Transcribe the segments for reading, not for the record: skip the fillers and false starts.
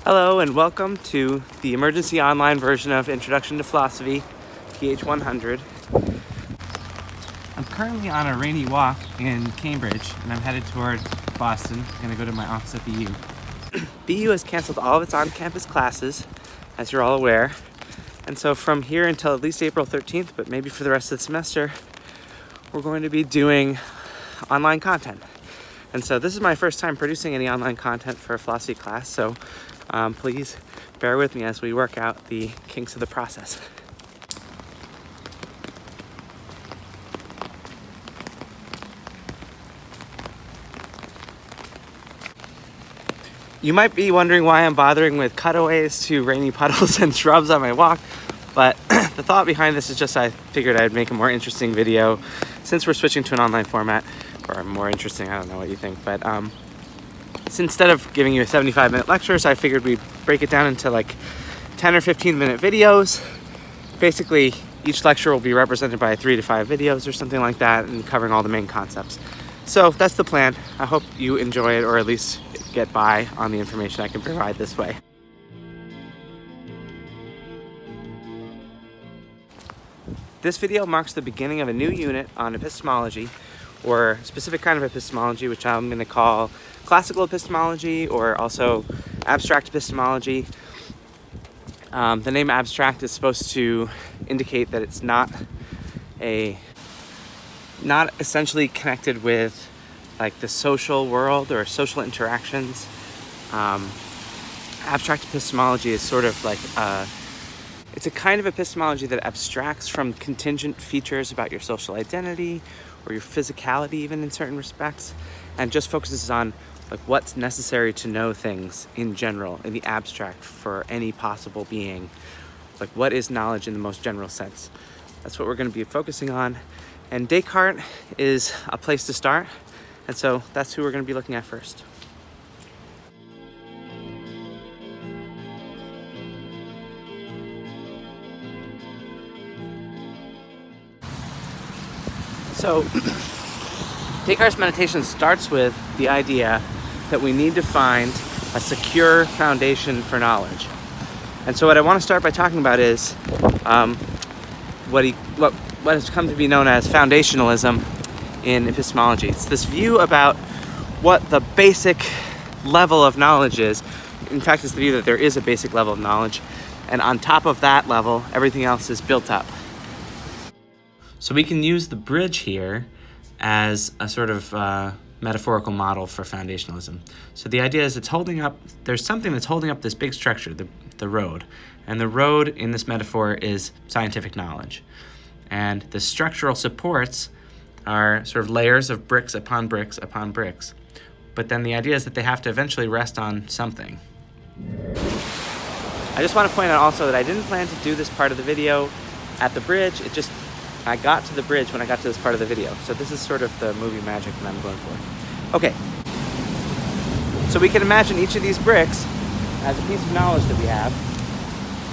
Hello and welcome to the emergency online version of Introduction to Philosophy, PH100. I'm currently on a rainy walk in Cambridge and I'm headed toward Boston. I'm going to go to my office at BU. BU has canceled all of its on-campus classes, as you're all aware. And so from here until at least April 13th, but maybe for the rest of the semester, we're going to be doing online content. And so this is my first time producing any online content for a philosophy class, so please bear with me as we work out the kinks of the process. You might be wondering why I'm bothering with cutaways to rainy puddles and shrubs on my walk, but the thought behind this is just I figured I'd make a more interesting video since we're switching to an online format, or more interesting, I don't know what you think, but so instead of giving you a 75-minute lecture, so I figured we'd break it down into like 10 or 15-minute videos. Basically, each lecture will be represented by 3 to 5 videos or something like that, and covering all the main concepts. So that's the plan. I hope you enjoy it, or at least get by on the information I can provide this way. This video marks the beginning of a new unit on epistemology, or a specific kind of epistemology, which I'm going to call classical epistemology, or also abstract epistemology. The name abstract is supposed to indicate that it's not essentially connected with like the social world or social interactions. Abstract epistemology is sort of like it's a kind of epistemology that abstracts from contingent features about your social identity or your physicality, even in certain respects, and just focuses on like what's necessary to know things in general, in the abstract, for any possible being. Like what is knowledge in the most general sense. That's what we're going to be focusing on, and Descartes is a place to start, and so that's who we're going to be looking at first. So Descartes' meditation starts with the idea that we need to find a secure foundation for knowledge. And so what I want to start by talking about is what has come to be known as foundationalism in epistemology. It's this view about what the basic level of knowledge is. In fact, it's the view that there is a basic level of knowledge, and on top of that level, everything else is built up. So we can use the bridge here as a sort of metaphorical model for foundationalism. So the idea is there's something that's holding up this big structure, the road. And the road in this metaphor is scientific knowledge. And the structural supports are sort of layers of bricks upon bricks upon bricks. But then the idea is that they have to eventually rest on something. I just want to point out also that I didn't plan to do this part of the video at the bridge. I got to the bridge when I got to this part of the video. So this is sort of the movie magic that I'm going for. Okay. So we can imagine each of these bricks as a piece of knowledge that we have.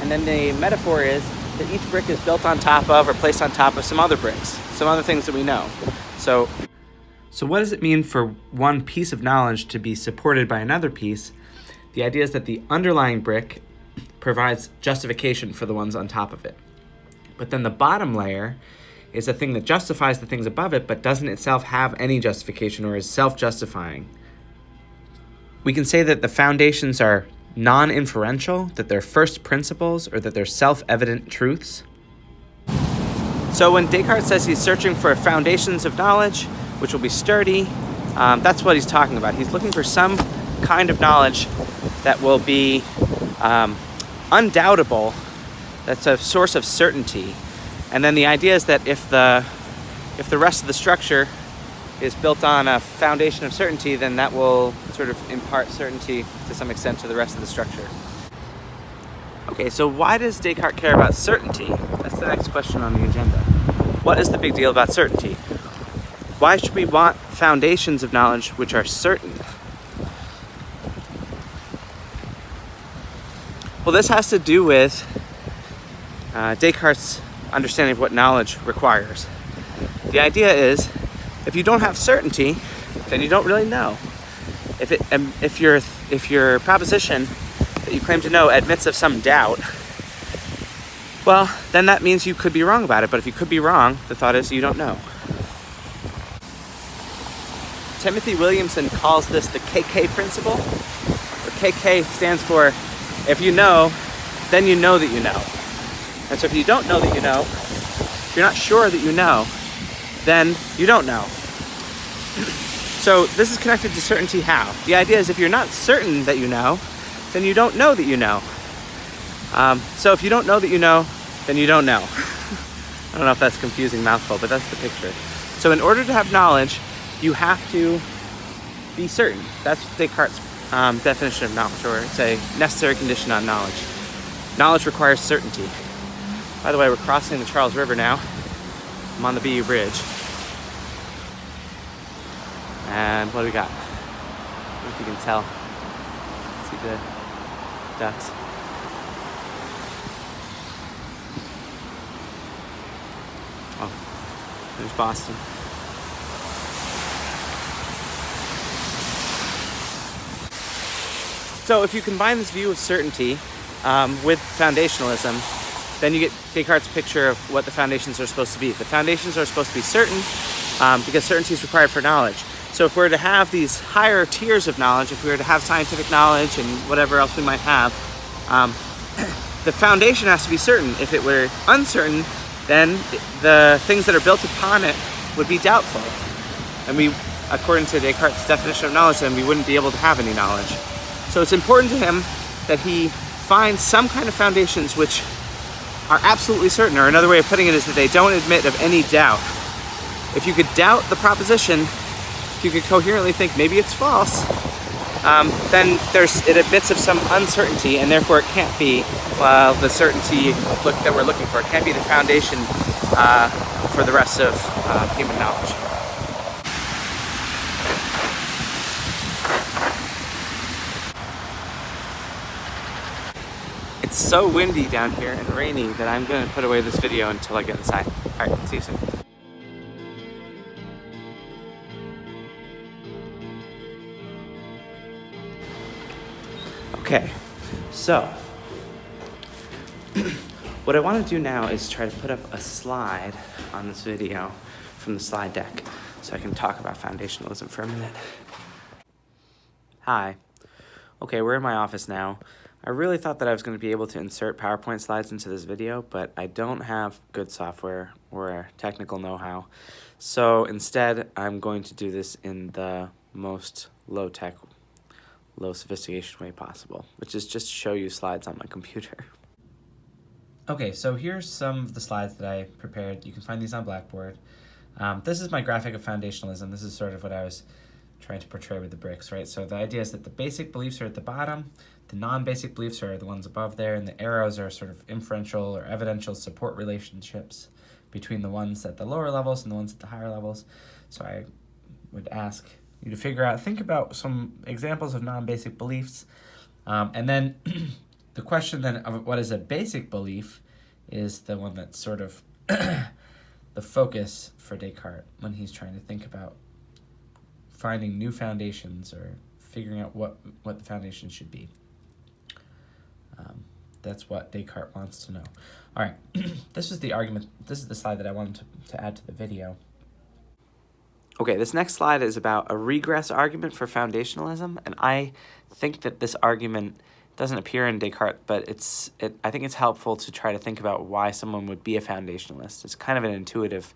And then the metaphor is that each brick is built on top of or placed on top of some other bricks, some other things that we know. So what does it mean for one piece of knowledge to be supported by another piece? The idea is that the underlying brick provides justification for the ones on top of it. But then the bottom layer is a thing that justifies the things above it, but doesn't itself have any justification or is self-justifying. We can say that the foundations are non-inferential, that they're first principles, or that they're self-evident truths. So when Descartes says he's searching for foundations of knowledge, which will be sturdy, that's what he's talking about. He's looking for some kind of knowledge that will be undoubtable. That's a source of certainty. And then the idea is that if the rest of the structure is built on a foundation of certainty, then that will sort of impart certainty to some extent to the rest of the structure. Okay, so why does Descartes care about certainty? That's the next question on the agenda. What is the big deal about certainty? Why should we want foundations of knowledge which are certain? Well, this has to do with Descartes' understanding of what knowledge requires. The idea is, if you don't have certainty, then you don't really know. If your proposition that you claim to know admits of some doubt, well, then that means you could be wrong about it. But if you could be wrong, the thought is you don't know. Timothy Williamson calls this the KK principle. Or KK stands for, if you know, then you know that you know. And so if you don't know that you know, if you're not sure that you know, then you don't know. So this is connected to certainty how? The idea is if you're not certain that you know, then you don't know that you know. So if you don't know that you know, then you don't know. I don't know if that's a confusing mouthful, but that's the picture. So in order to have knowledge, you have to be certain. That's Descartes' definition of knowledge, or it's a necessary condition on knowledge. Knowledge requires certainty. By the way, we're crossing the Charles River now. I'm on the BU Bridge. And what do we got? I don't know if you can tell. See the ducks. Oh, there's Boston. So if you combine this view of certainty with foundationalism, then you get Descartes' picture of what the foundations are supposed to be. The foundations are supposed to be certain because certainty is required for knowledge. So if we were to have these higher tiers of knowledge, if we were to have scientific knowledge and whatever else we might have, the foundation has to be certain. If it were uncertain, then the things that are built upon it would be doubtful. And we, according to Descartes' definition of knowledge, then we wouldn't be able to have any knowledge. So it's important to him that he finds some kind of foundations which are absolutely certain, or another way of putting it is that they don't admit of any doubt. If you could doubt the proposition, if you could coherently think maybe it's false, then it admits of some uncertainty, and therefore it can't be the certainty that we're looking for. It can't be the foundation for the rest of human knowledge. It's so windy down here and rainy that I'm going to put away this video until I get inside. All right, see you soon. Okay, so what I want to do now is try to put up a slide on this video from the slide deck so I can talk about foundationalism for a minute. Hi. Okay, we're in my office now. I really thought that I was going to be able to insert PowerPoint slides into this video, but I don't have good software or technical know-how. So instead, I'm going to do this in the most low-tech, low sophistication way possible, which is just show you slides on my computer. Okay, so here's some of the slides that I prepared. You can find these on Blackboard. This is my graphic of foundationalism. This is sort of what I was trying to portray with the bricks, right? So the idea is that the basic beliefs are at the bottom, the non-basic beliefs are the ones above there, and the arrows are sort of inferential or evidential support relationships between the ones at the lower levels and the ones at the higher levels. So I would ask you to figure out, think about some examples of non-basic beliefs, and then the question then of what is a basic belief is the one that's sort of the focus for Descartes when he's trying to think about finding new foundations or figuring out what the foundation should be. That's what Descartes wants to know. All right, this is the argument. This is the slide that I wanted to add to the video. Okay, this next slide is about a regress argument for foundationalism, and I think that this argument doesn't appear in Descartes, but I think it's helpful to try to think about why someone would be a foundationalist. It's kind of an intuitive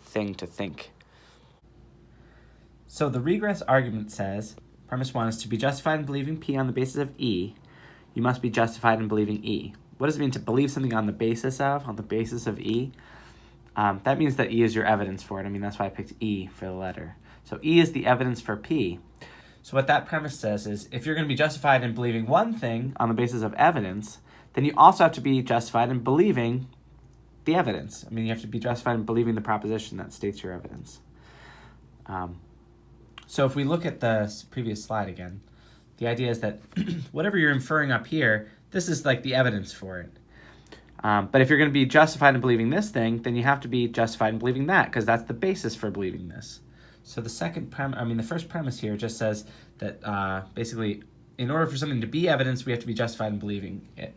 thing to think. So the regress argument says, premise 1 is to be justified in believing P on the basis of E, you must be justified in believing E. What does it mean to believe something on the basis of E? That means that E is your evidence for it. I mean, that's why I picked E for the letter. So E is the evidence for P. So what that premise says is, if you're going to be justified in believing one thing on the basis of evidence, then you also have to be justified in believing the evidence. I mean, you have to be justified in believing the proposition that states your evidence. So if we look at the previous slide again, the idea is that whatever you're inferring up here, this is like the evidence for it. But if you're going to be justified in believing this thing, then you have to be justified in believing that, because that's the basis for believing this. So the first premise here just says that basically in order for something to be evidence, we have to be justified in believing it.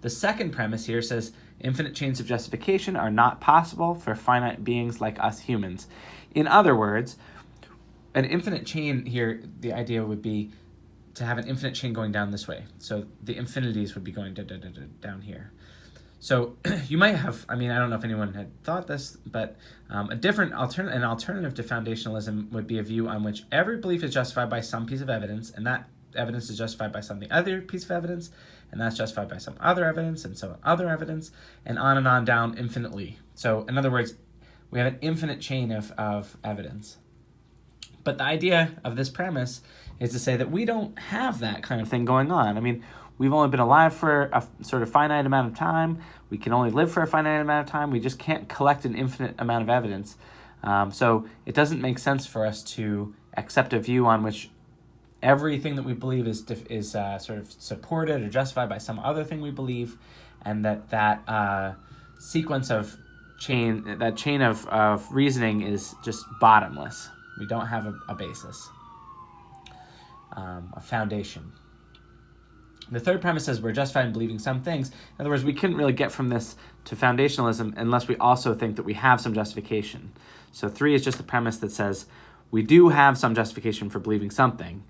The second premise here says infinite chains of justification are not possible for finite beings like us humans. In other words, an infinite chain here, the idea would be to have an infinite chain going down this way. So the infinities would be going down here. So you might have, I don't know if anyone had thought this, but an alternative to foundationalism would be a view on which every belief is justified by some piece of evidence, and that evidence is justified by some other piece of evidence, and that's justified by some other evidence, and so other evidence, and on down infinitely. So in other words, we have an infinite chain of evidence. But the idea of this premise is to say that we don't have that kind of thing going on. We've only been alive for a sort of finite amount of time. We can only live for a finite amount of time. We just can't collect an infinite amount of evidence. So it doesn't make sense for us to accept a view on which everything that we believe is sort of supported or justified by some other thing we believe, and that sequence of chain of reasoning is just bottomless. We don't have a basis, a foundation. The third premise says we're justified in believing some things. In other words, we couldn't really get from this to foundationalism unless we also think that we have some justification. So 3 is just the premise that says we do have some justification for believing something.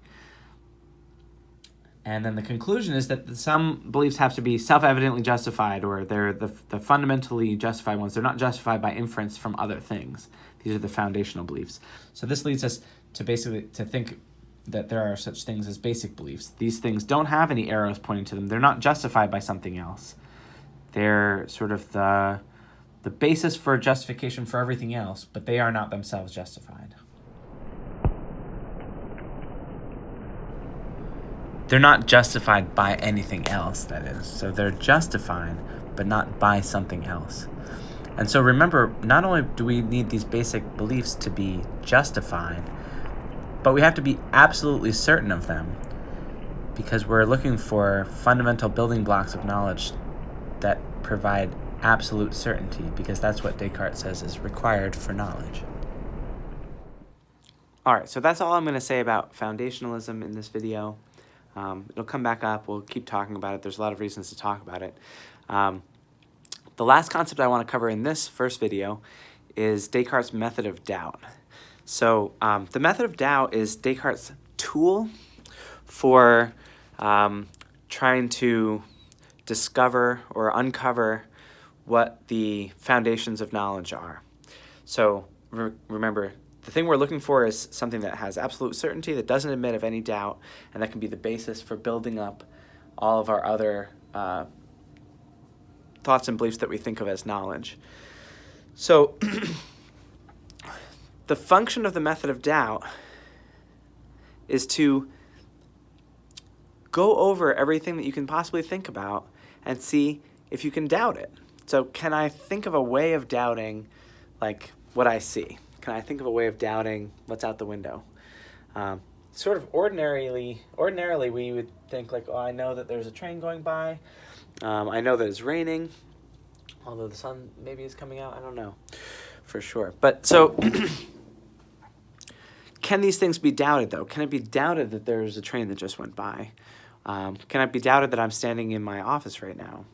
And then the conclusion is that some beliefs have to be self-evidently justified, or they're the fundamentally justified ones. They're not justified by inference from other things. These are the foundational beliefs. So this leads us to to think that there are such things as basic beliefs. These things don't have any arrows pointing to them. They're not justified by something else. They're sort of the basis for justification for everything else, but they are not themselves justified. They're not justified by anything else, that is. So they're justified, but not by something else. And so remember, not only do we need these basic beliefs to be justified, but we have to be absolutely certain of them, because we're looking for fundamental building blocks of knowledge that provide absolute certainty, because that's what Descartes says is required for knowledge. All right, so that's all I'm going to say about foundationalism in this video. It'll come back up. We'll keep talking about it. There's a lot of reasons to talk about it. The last concept I want to cover in this first video is Descartes' method of doubt. So the method of doubt is Descartes' tool for trying to discover or uncover what the foundations of knowledge are. So remember, the thing we're looking for is something that has absolute certainty, that doesn't admit of any doubt, and that can be the basis for building up all of our other thoughts and beliefs that we think of as knowledge. So the function of the method of doubt is to go over everything that you can possibly think about and see if you can doubt it. So can I think of a way of doubting, like, what I see? Can I think of a way of doubting what's out the window? Sort of ordinarily we would think, like, oh, I know that there's a train going by. I know that it's raining, although the sun maybe is coming out. I don't know for sure. But so can these things be doubted, though? Can it be doubted that there's a train that just went by? Can it be doubted that I'm standing in my office right now?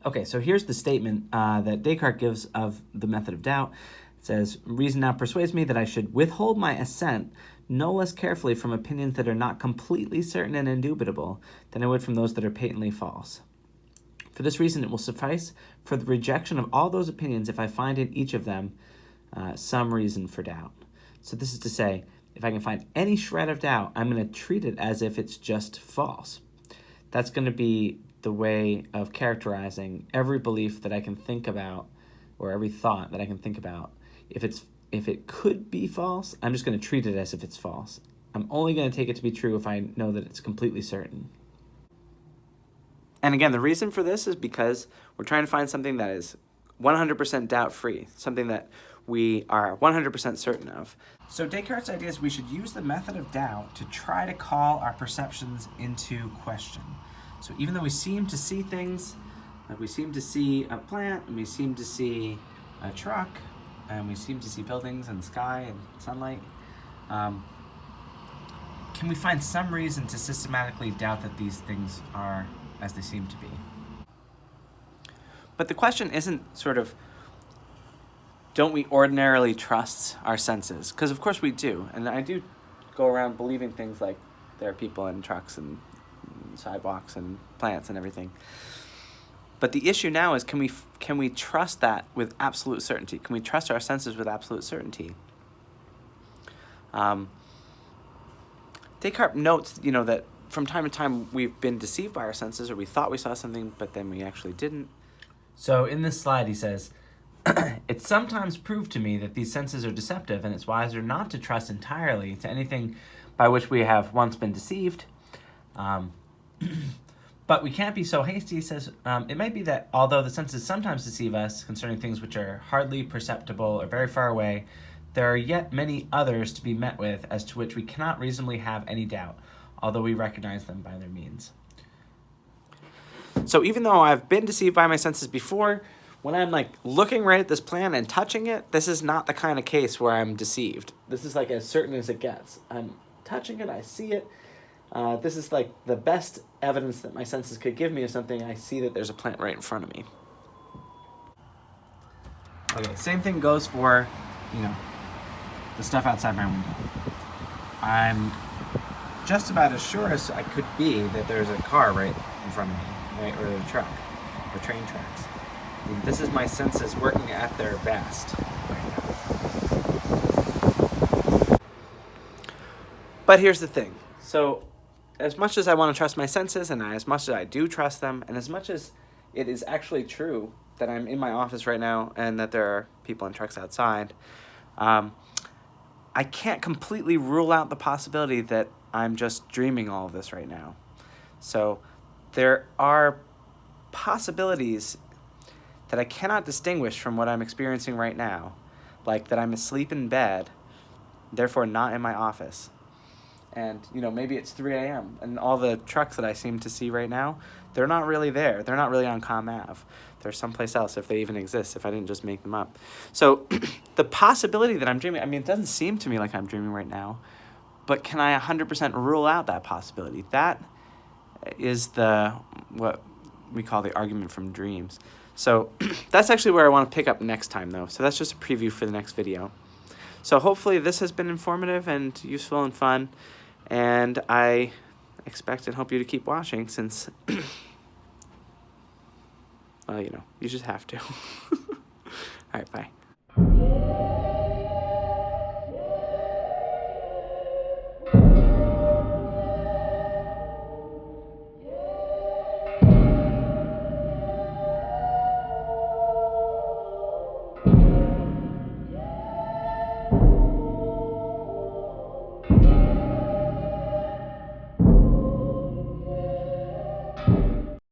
Okay, so here's the statement that Descartes gives of the method of doubt. It says, reason now persuades me that I should withhold my assent no less carefully from opinions that are not completely certain and indubitable than I would from those that are patently false. For this reason, it will suffice for the rejection of all those opinions if I find in each of them some reason for doubt. So this is to say, if I can find any shred of doubt, I'm going to treat it as if it's just false. That's going to be the way of characterizing every belief that I can think about, or every thought that I can think about. If it could be false, I'm just going to treat it as if it's false. I'm only going to take it to be true if I know that it's completely certain. And again, the reason for this is because we're trying to find something that is 100% doubt-free, something that we are 100% certain of. So Descartes' idea is we should use the method of doubt to try to call our perceptions into question. So even though we seem to see things, like we seem to see a plant, and we seem to see a truck, and we seem to see buildings and sky and sunlight, can can we find some reason to systematically doubt that these things are as they seem to be? But the question isn't sort of, don't we ordinarily trust our senses? Because of course we do, and I do go around believing things like there are people in trucks and sidewalks and plants and everything. But the issue now is, can we trust that with absolute certainty? Can we trust our senses with absolute certainty? Descartes notes, that from time to time we've been deceived by our senses, or we thought we saw something, but then we actually didn't. So in this slide he says, it's sometimes proved to me that these senses are deceptive, and it's wiser not to trust entirely to anything by which we have once been deceived. But we can't be so hasty, he says. It might be that although the senses sometimes deceive us concerning things which are hardly perceptible or very far away, there are yet many others to be met with as to which we cannot reasonably have any doubt, although we recognize them by their means. So even though I've been deceived by my senses before, when I'm looking right at this plant and touching it, this is not the kind of case where I'm deceived. This is as certain as it gets. I'm touching it, I see it. This is the best evidence that my senses could give me of something. I see that there's a plant right in front of me. Okay, same thing goes for, the stuff outside my window. I'm just about as sure as I could be that there's a car right in front of me, right, or a truck, or train tracks. This is my senses working at their best right now. But here's the thing. So as much as I want to trust my senses, and as much as I do trust them, and as much as it is actually true that I'm in my office right now and that there are people in trucks outside, I can't completely rule out the possibility that I'm just dreaming all of this right now. So there are possibilities that I cannot distinguish from what I'm experiencing right now, like that I'm asleep in bed, therefore not in my office. And, maybe it's 3 a.m. and all the trucks that I seem to see right now, they're not really there. They're not really on CAS Ave. They're someplace else, if they even exist, if I didn't just make them up. So the possibility that I'm dreaming, it doesn't seem to me like I'm dreaming right now, but can I 100% rule out that possibility? That is what we call the argument from dreams. So that's actually where I want to pick up next time, though. So that's just a preview for the next video. So hopefully this has been informative and useful and fun. And I expect and hope you to keep watching since, well, you just have to. All right, bye.